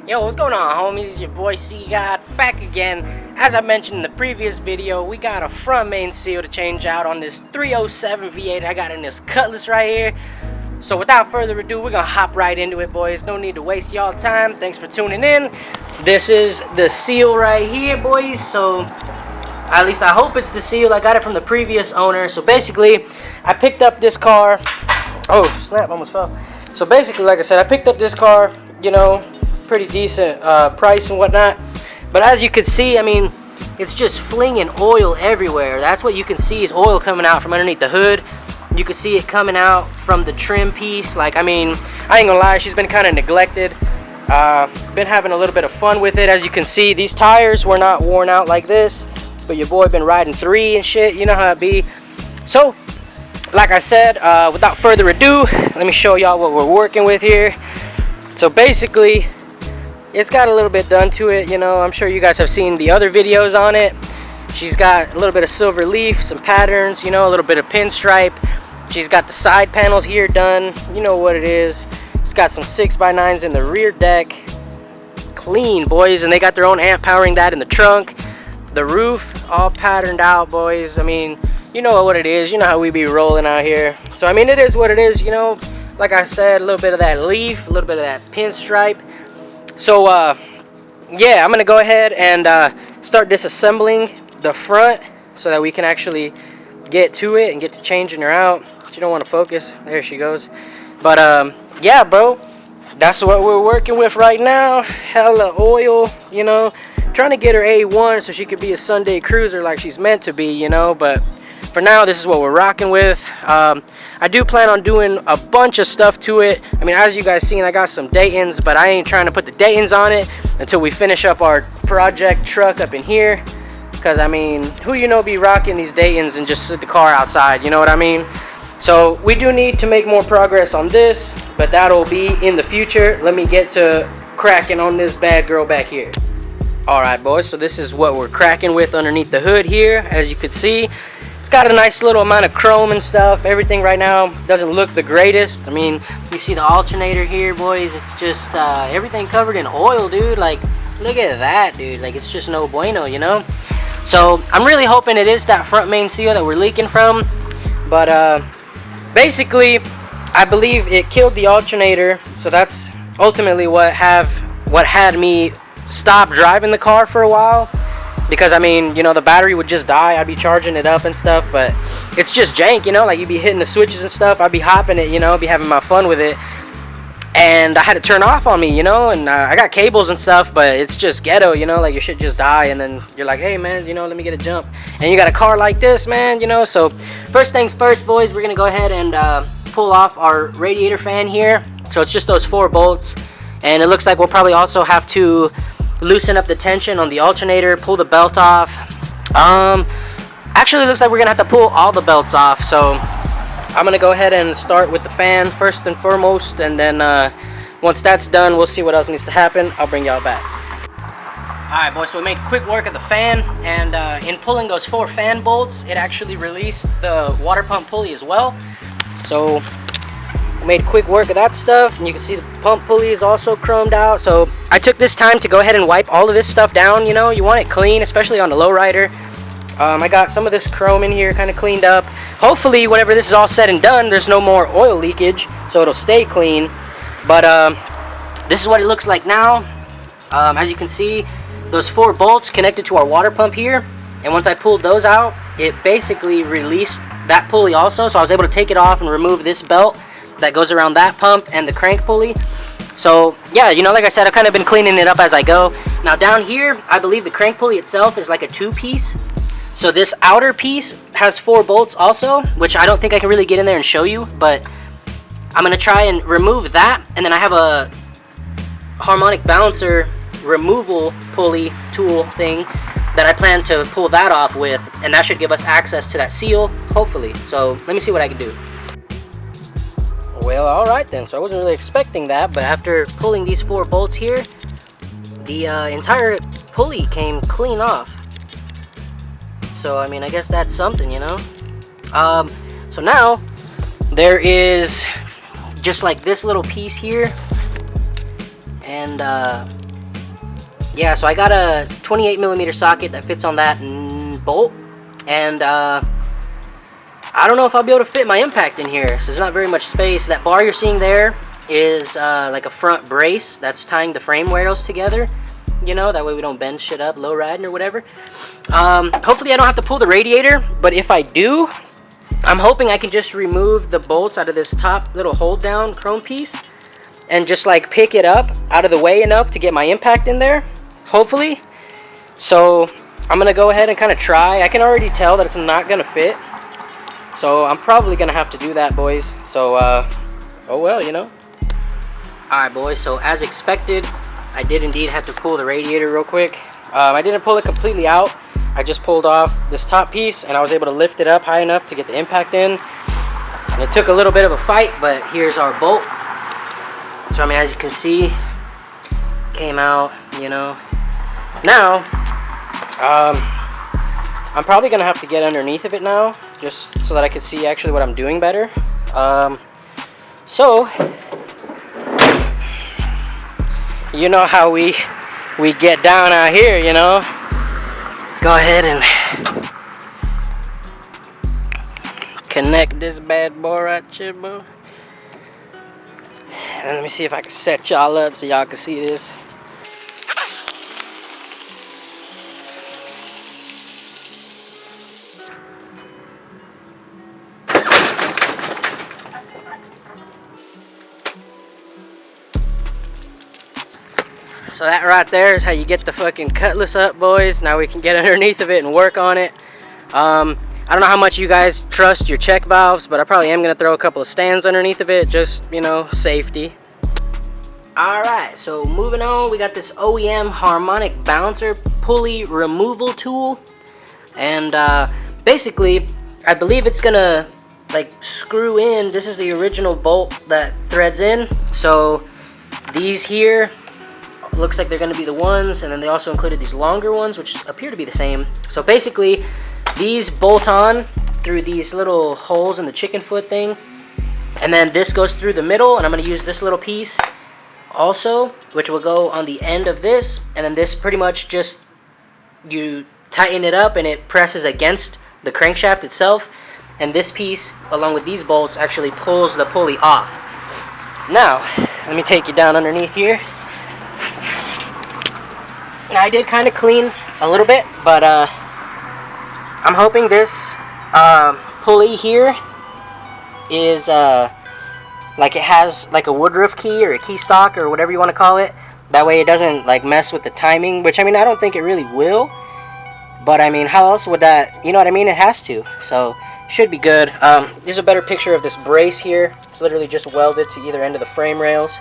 Yo, what's going on, homies? It's your boy CGOD back again. As I mentioned in the previous video, we got a front main seal to change out on this 307 V8 I got in this Cutlass right here. So without further ado, we're gonna hop right into it, boys. No need to waste y'all time. Thanks for tuning in. This is the seal right here, boys. So at least I hope it's the seal. I got it from the previous owner. So basically, I picked up this car. Oh snap, almost fell. So basically, like I said, I picked up this car, you know, pretty decent price and whatnot, but as you can see, I mean, it's just flinging oil everywhere. That's what you can see, is oil coming out from underneath the hood. You can see it coming out from the trim piece. Like, I mean, I ain't gonna lie, she's been kind of neglected. Been having a little bit of fun with it. As you can see, these tires were not worn out like this, but your boy been riding 3 and shit, you know how it be. So like I said, without further ado, let me show y'all what we're working with here. So basically, it's got a little bit done to it, you know. I'm sure you guys have seen the other videos on it. She's got a little bit of silver leaf, some patterns, you know, a little bit of pinstripe. She's got the side panels here done, you know what it is. It's got some 6x9s in the rear deck. Clean, boys, and they got their own amp powering that in the trunk. The roof all patterned out, boys. I mean, you know what it is. You know how we be rolling out here. So I mean, it is what it is, you know. Like I said, a little bit of that leaf, a little bit of that pinstripe. So yeah, I'm gonna go ahead and start disassembling the front so that we can actually get to it and get to changing her out. She don't want to focus. There she goes. But yeah, bro, that's what we're working with right now. Hella oil, you know, trying to get her A1 so she could be a Sunday cruiser like she's meant to be, you know. But for now, this is what we're rocking with. I do plan on doing a bunch of stuff to it. I mean, as you guys seen, I got some Daytons, but I ain't trying to put the Daytons on it until we finish up our project truck up in here. Because, I mean, who you know be rocking these Daytons and just sit the car outside, you know what I mean? So we do need to make more progress on this, but that'll be in the future. Let me get to cracking on this bad girl back here. Alright, boys, so this is what we're cracking with underneath the hood here. As you could see, it's got a nice little amount of chrome and stuff. Everything right now doesn't look the greatest. I mean, you see the alternator here, boys. It's just everything covered in oil, dude. Like, look at that, dude. Like, it's just no bueno, you know? So I'm really hoping it is that front main seal that we're leaking from. But basically, I believe it killed the alternator. So that's ultimately what had me stop driving the car for a while. Because, I mean, you know, the battery would just die. I'd be charging it up and stuff, but it's just jank, you know, like you'd be hitting the switches and stuff. I'd be hopping it, you know, be having my fun with it. And I had to turn off on me, you know, and I got cables and stuff, but it's just ghetto, you know, like your shit just die, and then you're like, hey, man, you know, let me get a jump. And you got a car like this, man, you know. So first things first, boys, we're going to go ahead and pull off our radiator fan here. So it's just those 4 bolts, and it looks like we'll probably also have to loosen up the tension on the alternator, pull the belt off. Actually, it looks like we're gonna have to pull all the belts off. So I'm gonna go ahead and start with the fan first and foremost, and then once that's done, we'll see what else needs to happen. I'll bring y'all back. Alright, boys, so we made quick work of the fan, and in pulling those 4 fan bolts, it actually released the water pump pulley as well. So made quick work of that stuff, and you can see the pump pulley is also chromed out. So I took this time to go ahead and wipe all of this stuff down. You know, you want it clean, especially on the lowrider. I got some of this chrome in here kind of cleaned up. Hopefully, whenever this is all said and done, there's no more oil leakage, so it'll stay clean. But this is what it looks like now. As you can see, those 4 bolts connected to our water pump here, and once I pulled those out, it basically released that pulley also. So I was able to take it off and remove this belt that goes around that pump and the crank pulley. So yeah, you know, like I said, I've kind of been cleaning it up as I go. Now down here, I believe the crank pulley itself is like a 2-piece. So this outer piece has 4 bolts also, which I don't think I can really get in there and show you, but I'm gonna try and remove that. And then I have a Harmonic Balancer removal pulley tool thing that I plan to pull that off with, and that should give us access to that seal, hopefully. So let me see what I can do. Well, alright then, so I wasn't really expecting that, but after pulling these 4 bolts here, the entire pulley came clean off. So, I mean, I guess that's something, you know? So now, there is just like this little piece here, and yeah, so I got a 28mm socket that fits on that bolt, and I don't know if I'll be able to fit my impact in here, so there's not very much space. That bar you're seeing there is like a front brace that's tying the frame rails together, you know, that way we don't bend shit up low riding or whatever. Hopefully I don't have to pull the radiator, but if I do, I'm hoping I can just remove the bolts out of this top little hold down chrome piece and just like pick it up out of the way enough to get my impact in there, hopefully. So I'm gonna go ahead and kind of try. I can already tell that it's not gonna fit, so I'm probably gonna have to do that, boys. So oh well, you know. Alright, boys, so as expected, I did indeed have to pull the radiator real quick. I didn't pull it completely out. I just pulled off this top piece, and I was able to lift it up high enough to get the impact in. And it took a little bit of a fight, but here's our bolt. So I mean, as you can see, came out, you know. Now, I'm probably gonna have to get underneath of it now, just so that I can see actually what I'm doing better. So, you know how we get down out here, you know. Go ahead and connect this bad boy right here, bro. And let me see if I can set y'all up so y'all can see this. So that right there is how you get the fucking Cutlass up, boys. Now we can get underneath of it and work on it. I don't know how much you guys trust your check valves, but I probably am gonna throw a couple of stands underneath of it, just, you know, safety. Alright, so moving on, we got this OEM Harmonic Balancer Pulley Removal tool. And basically, I believe it's gonna like screw in. This is the original bolt that threads in. So these here looks like they're going to be the ones, and then they also included these longer ones which appear to be the same. So basically these bolt on through these little holes in the chicken foot thing, and then this goes through the middle, and I'm going to use this little piece also, which will go on the end of this, and then this pretty much just, you tighten it up and it presses against the crankshaft itself, and this piece along with these bolts actually pulls the pulley off. Now let me take you down underneath here. Now I did kind of clean a little bit, but I'm hoping this pulley here is like it has like a woodruff key or a key stock or whatever you want to call it. That way it doesn't like mess with the timing, which I mean, I don't think it really will, but I mean, how else would that, you know what I mean? It has to, so should be good. Here's a better picture of this brace here. It's literally just welded to either end of the frame rails,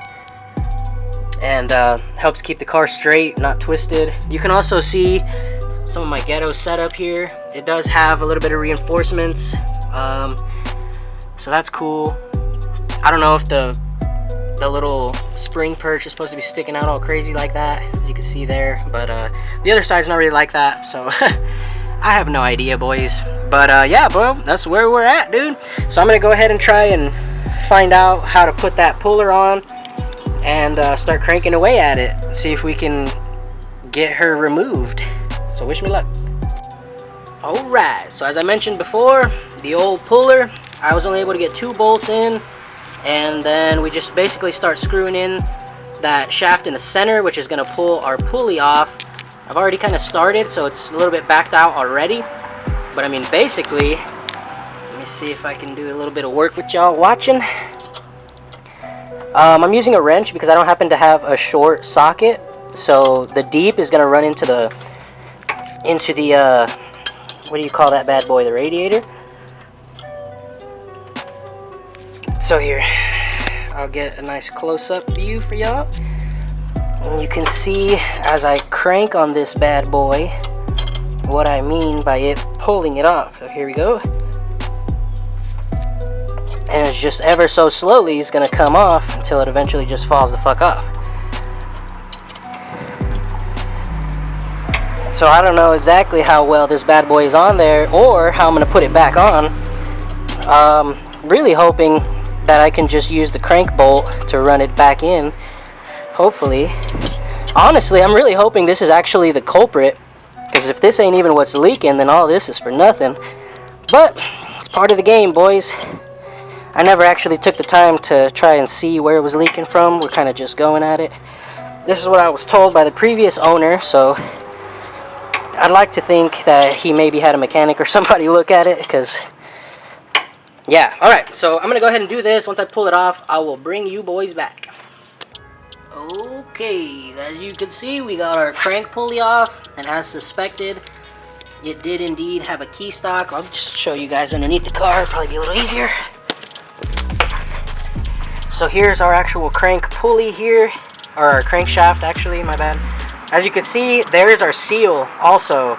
and helps keep the car straight, not twisted. You can also see some of my ghetto setup here. It does have a little bit of reinforcements, so that's cool. I don't know if the little spring perch is supposed to be sticking out all crazy like that, as you can see there, but the other side's not really like that, so I have no idea, boys. But yeah, bro, that's where we're at, dude. So I'm gonna go ahead and try and find out how to put that puller on and start cranking away at it, see if we can get her removed. So wish me luck. Alright, so as I mentioned before, the old puller, I was only able to get 2 bolts in, and then we just basically start screwing in that shaft in the center, which is going to pull our pulley off. I've already kind of started, so it's a little bit backed out already, but I mean, basically, let me see if I can do a little bit of work with y'all watching. I'm using a wrench because I don't happen to have a short socket, so the deep is going to run into the what do you call that bad boy, the radiator. So here, I'll get a nice close-up view for y'all, and you can see as I crank on this bad boy what I mean by it pulling it off. So here we go, and it's just ever so slowly it's gonna come off until it eventually just falls the fuck off. So I don't know exactly how well this bad boy is on there or how I'm gonna put it back on. Really hoping that I can just use the crank bolt to run it back in, hopefully. Honestly, I'm really hoping this is actually the culprit, because if this ain't even what's leaking, then all this is for nothing. But it's part of the game, boys. I never actually took the time to try and see where it was leaking from. We're kind of just going at it. This is what I was told by the previous owner, so I'd like to think that he maybe had a mechanic or somebody look at it, because yeah. Alright, so I'm gonna go ahead and do this. Once I pull it off, I will bring you boys back. Okay, as you can see, we got our crank pulley off, and as suspected, it did indeed have a key stock. I'll just show you guys underneath the car, probably be a little easier. So here's our actual crank pulley here, or our crankshaft actually, my bad. As you can see, there's our seal also.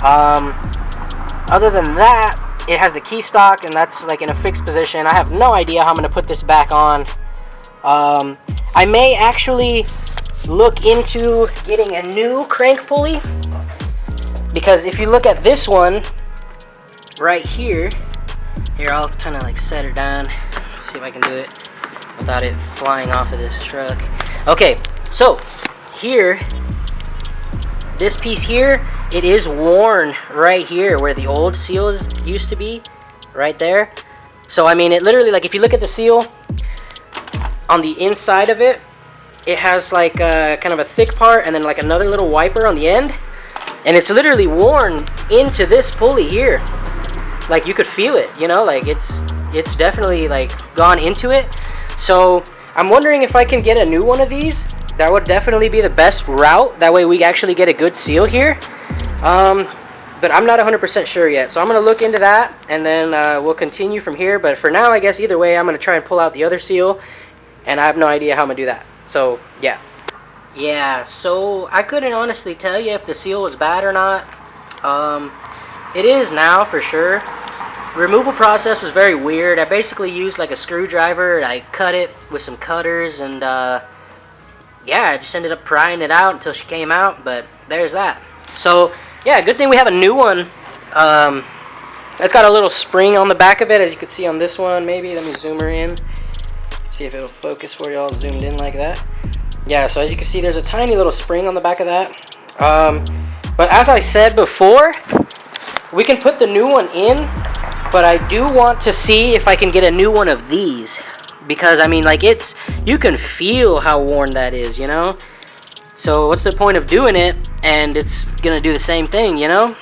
Other than that, it has the key stock, and that's like in a fixed position. I have no idea how I'm going to put this back on. I may actually look into getting a new crank pulley, because if you look at this one right here, I'll kind of like set it down, see if I can do it without it flying off of this truck. Okay, so here, this piece here, it is worn right here where the old seals used to be, right there. So I mean, it literally, like if you look at the seal, on the inside of it, it has like kind of a thick part and then like another little wiper on the end, and it's literally worn into this pulley here. Like you could feel it, you know, like it's definitely like gone into it. So I'm wondering if I can get a new one of these. That would definitely be the best route. That way we actually get a good seal here. But I'm not 100% sure yet, so I'm gonna look into that, and then we'll continue from here. But for now, I guess either way, I'm gonna try and pull out the other seal, and I have no idea how I'm gonna do that. So yeah, so I couldn't honestly tell you if the seal was bad or not. It is now for sure. Removal process was very weird. I basically used like a screwdriver, I cut it with some cutters, and yeah, I just ended up prying it out until she came out. But there's that. So yeah, good thing we have a new one. It's got a little spring on the back of it, as you can see on this one. Maybe let me zoom her in, see if it'll focus for y'all zoomed in like that. Yeah, so as you can see, there's a tiny little spring on the back of that. But as I said before, we can put the new one in, but I do want to see if I can get a new one of these, because I mean, like, you can feel how worn that is, you know. So what's the point of doing it and it's gonna do the same thing, you know?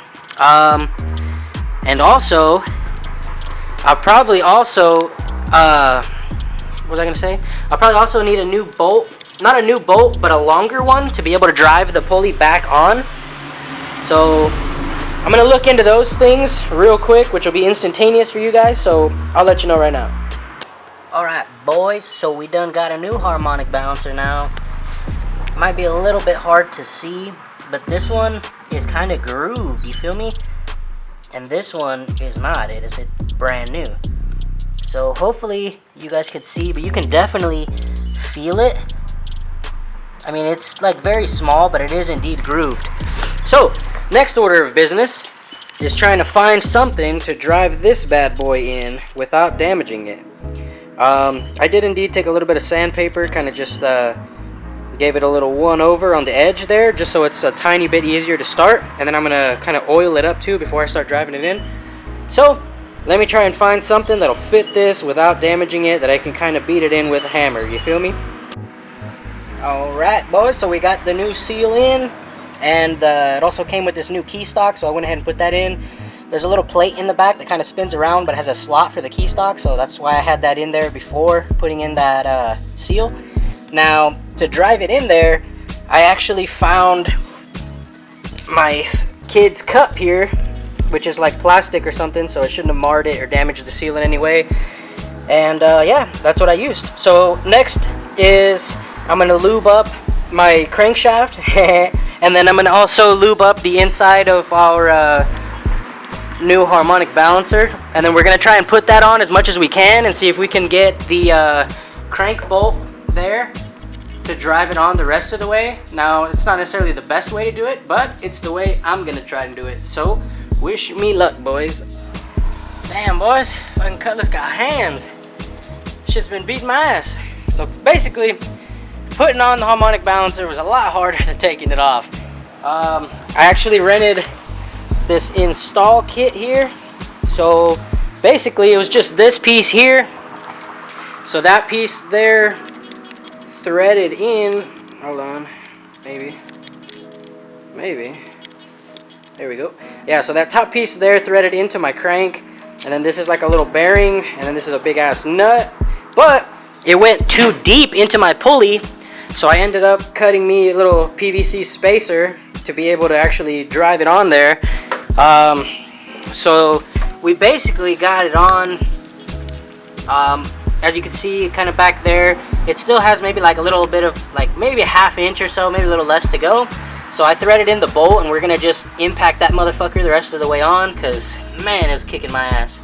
And also, I'll probably also what was I gonna say? I'll probably also need a new bolt. Not a new bolt, but a longer one to be able to drive the pulley back on. So I'm gonna look into those things real quick, which will be instantaneous for you guys, so I'll let you know right now. Alright boys, so we done got a new harmonic balancer now. Might be a little bit hard to see, but this one is kind of grooved, you feel me? And this one is not. It is brand new. So hopefully you guys could see, but you can definitely feel it. I mean, it's like very small, but it is indeed grooved. So next order of business is trying to find something to drive this bad boy in without damaging it. I did indeed take a little bit of sandpaper, kind of just gave it a little one over on the edge there, just so it's a tiny bit easier to start. And then I'm gonna kind of oil it up too before I start driving it in. So let me try and find something that'll fit this without damaging it, that I can kind of beat it in with a hammer, you feel me? Alright boys, so we got the new seal in, and it also came with this new key stock, so I went ahead and put that in. There's a little plate in the back that kind of spins around, but has a slot for the key stock, so that's why I had that in there before putting in that seal. Now, to drive it in there, I actually found my kid's cup here, which is like plastic or something, so it shouldn't have marred it or damaged the seal in any way. And yeah, that's what I used. So next is I'm gonna lube up my crankshaft, and then I'm gonna also lube up the inside of our new harmonic balancer, and then we're gonna try and put that on as much as we can and see if we can get the crank bolt there to drive it on the rest of the way. Now, it's not necessarily the best way to do it, but it's the way I'm gonna try and do it. So wish me luck, boys. Damn boys, fucking Cutlass got hands. Shit's been beating my ass. So basically, putting on the Harmonic Balancer was a lot harder than taking it off. I actually rented this install kit here. So basically it was just this piece here. So that piece there threaded in, hold on, maybe, there we go. Yeah, so that top piece there threaded into my crank, and then this is like a little bearing, and then this is a big ass nut, but it went too deep into my pulley, so I ended up cutting me a little PVC spacer to be able to actually drive it on there. So we basically got it on. As you can see, kind of back there, it still has maybe like a little bit of, like maybe a ½ inch or so, maybe a little less to go. So I threaded in the bolt, and we're gonna just impact that motherfucker the rest of the way on, because man, it was kicking my ass.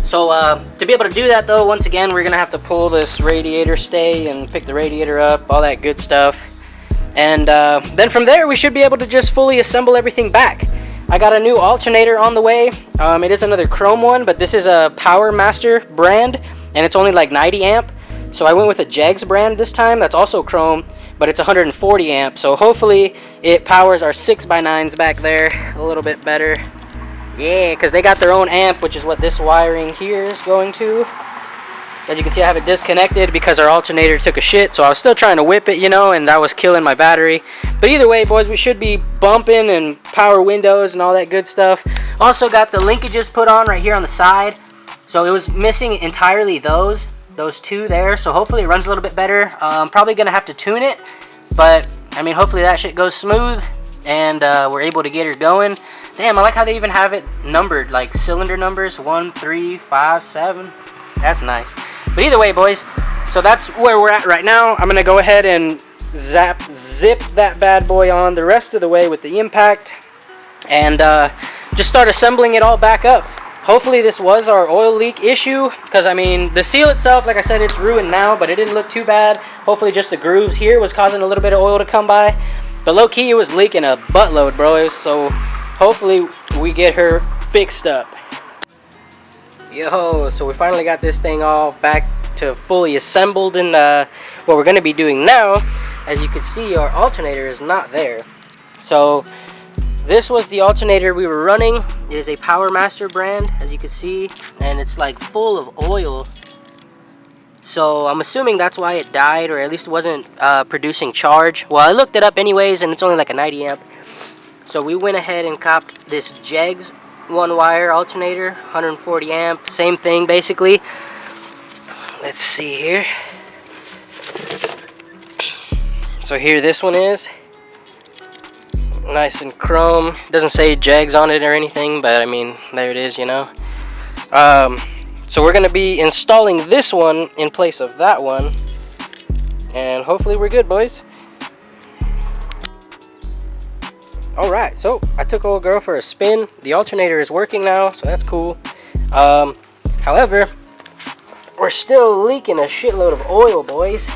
So to be able to do that though, once again, we're gonna have to pull this radiator stay and pick the radiator up, all that good stuff. And then from there, we should be able to just fully assemble everything back. I got a new alternator on the way. It is another chrome one, but this is a Power Master brand, and it's only like 90 amp. So I went with a Jegs brand this time. That's also chrome, but it's 140 amp. So hopefully it powers our 6x9s back there a little bit better. Yeah, because they got their own amp, which is what this wiring here is going to. As you can see, I have it disconnected because our alternator took a shit, so I was still trying to whip it, you know, and that was killing my battery. But either way, boys, we should be bumping and power windows and all that good stuff. Also got the linkages put on right here on the side. So it was missing entirely those two there, so hopefully it runs a little bit better. I'm probably gonna have to tune it, but I mean, hopefully that shit goes smooth and we're able to get her going. Damn, I like how they even have it numbered, like cylinder numbers, 1, 3, 5, 7. That's nice. But either way, boys, so that's where we're at right now. I'm gonna go ahead and zip that bad boy on the rest of the way with the impact, and just start assembling it all back up. Hopefully this was our oil leak issue, because I mean the seal itself, like I said, it's ruined now, but it didn't look too bad. Hopefully just the grooves here was causing a little bit of oil to come by, but low key it was leaking a buttload, bro. So hopefully we get her fixed up. Yo, so we finally got this thing all back to fully assembled, and what we're going to be doing now, as you can see, our alternator is not there. So this was the alternator we were running. It is a Power Master brand, as you can see, and it's like full of oil. So I'm assuming that's why it died, or at least wasn't producing charge. Well, I looked it up anyways, and it's only like a 90 amp. So we went ahead and copped this Jegs one wire alternator, 140 amp, same thing basically. Let's see here. So here this one is nice and chrome. Doesn't say Jegs on it or anything, but I mean, there it is, you know. So we're gonna be installing this one in place of that one, and hopefully we're good, boys. Alright, so I took old girl for a spin. The alternator is working now, so that's cool. However, we're still leaking a shitload of oil, boys.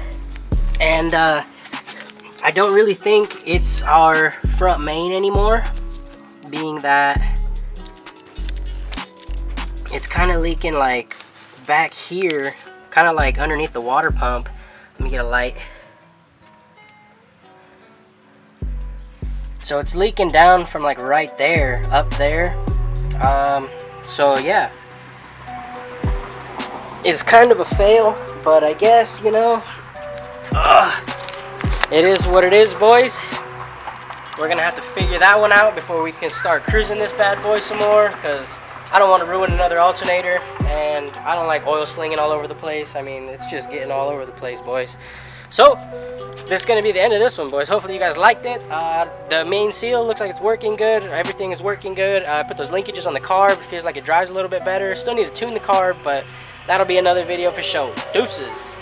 And I don't really think it's our front main anymore, being that it's kind of leaking like back here, kind of like underneath the water pump. Let me get a light. So it's leaking down from like right there, up there. So yeah, it's kind of a fail, but I guess, you know, it is what it is, boys. We're gonna have to figure that one out before we can start cruising this bad boy some more, because I don't want to ruin another alternator, and I don't like oil slinging all over the place. I mean, it's just getting all over the place, boys. So this is going to be the end of this one, boys. Hopefully you guys liked it. The main seal looks like it's working good. Everything is working good. I put those linkages on the carb. It feels like it drives a little bit better. Still need to tune the carb, but that'll be another video for sure. Deuces.